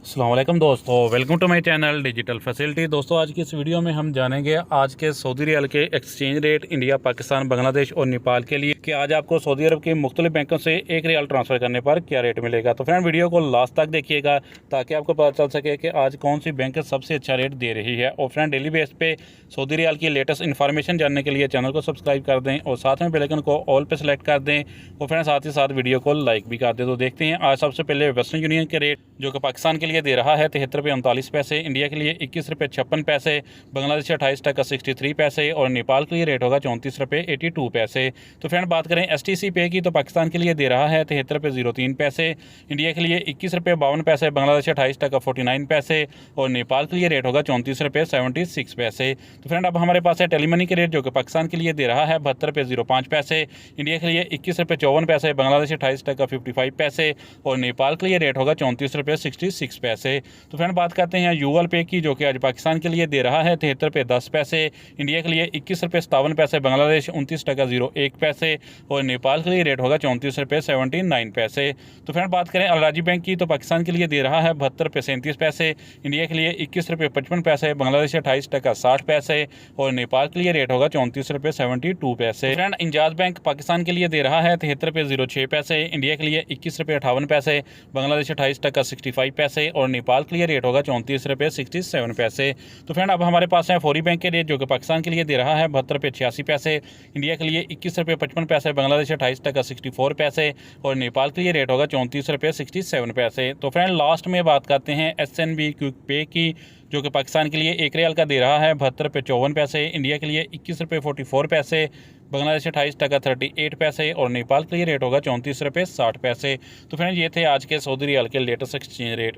अस्सलाम वालेकुम दोस्तों, welcome to my channel digital facility. दोस्तों, आज की इस वीडियो में हम जानेंगे आज के सऊदी रियाल के exchange rate India, Pakistan, Bangladesh और नेपाल के लिए कि आज आपको सऊदी अरब के मुख्तलिफ बैंकों से एक रियाल ट्रांसफ़र करने पर क्या रेट मिलेगा। तो फ्रेंड, वीडियो को लास्ट तक देखिएगा ताकि आपको पता चल सके कि आज कौन सी बैंक सबसे अच्छा रेट दे रही है। और फ्रेंड, डेली बेस पे सऊदी रियाल की लेटेस्ट इन्फॉर्मेशन जानने के लिए चैनल को सब्सक्राइब कर दें और साथ में बेल आइकन को ऑल पे सेलेक्ट कर दें और फ्रेंड साथ ही साथ वीडियो को लाइक भी कर दें। तो देखते हैं आज सबसे पहले वेस्टर्न यूनियन के रेट जो कि पाकिस्तान के लिए दे रहा है 73 रुपये 39 पैसे, इंडिया के लिए 21 रुपये 56 पैसे, बांग्लादेश 28 टका 63 पैसे और नेपाल के लिए रेट होगा 34 रुपये 82 पैसे। तो फ्रेंड, बात करें STC पे की तो पाकिस्तान के लिए दे रहा है 73 रुपये 03 पैसे, इंडिया के लिए 21 रुपये 52 पैसे, बांग्लादेश 28 टका 49 पैसे और नेपाल के लिए रेट होगा 34 रुपये 76 पैसे। तो फ्रेंड, अब हमारे पास है टेलीमनी के रेट जो कि पाकिस्तान के लिए दे रहा है 72 रुपये 05 पैसे, इंडिया के लिए 21 रुपये 54 पैसे, बांग्लादेश 28 टका 55 पैसे और नेपाल के लिए रेट होगा 34 रुपये 66 पैसे। तो फ्रेंड, बात करते हैं यूएल पे की जो कि आज पाकिस्तान के लिए दे रहा है 73 रुपये 10 पैसे, इंडिया के लिए 21 रुपये 57 पैसे, बांग्लादेश 29 टका 01 पैसे और नेपाल के लिए रेट होगा 34 रुपये 79 पैसे। तो फ्रेंड, बात करें अलराजी बैंक की तो पाकिस्तान के लिए दे रहा है 72 रुपये 37 पैसे, इंडिया के लिए 21 रुपये 55 पैसे, बांग्लादेश 28 टका 60 पैसे और नेपाल के लिए रेट होगा 34 रुपये 72 पैसे। फ्रेंड, इंजाज बैंक पाकिस्तान के लिए दे रहा है 73 रुपये 06 पैसे, इंडिया के लिए 21 रुपये 58 पैसे, बांग्लादेश 28 टका 65 पैसे और नेपाल के लिए रेट होगा 34 रुपये 67 पैसे। तो फ्रेंड, अब हमारे पास है फौरी बैंक के रेट जो कि पाकिस्तान के लिए दे रहा है 72 रुपये 86 पैसे, इंडिया के लिए 21 रुपये 55 पैसे, बांग्लादेश 28 टका 64 पैसे और नेपाल के लिए रेट होगा 34 रुपये 67 पैसे। तो फ्रेंड, लास्ट में बात करते हैं SNB क्विक पे की जो कि पाकिस्तान के लिए एक रियाल का दे रहा है 72 रुपये 54 पैसे, इंडिया के लिए 21 रुपये 44 पैसे, बांग्लादेश 28 टका 38 पैसे और नेपाल के लिए रेट होगा 34 रुपये 60 पैसे। तो फ्रेंड, ये थे आज के सऊदी रियाल के लेटेस्ट एक्सचेंज रेट।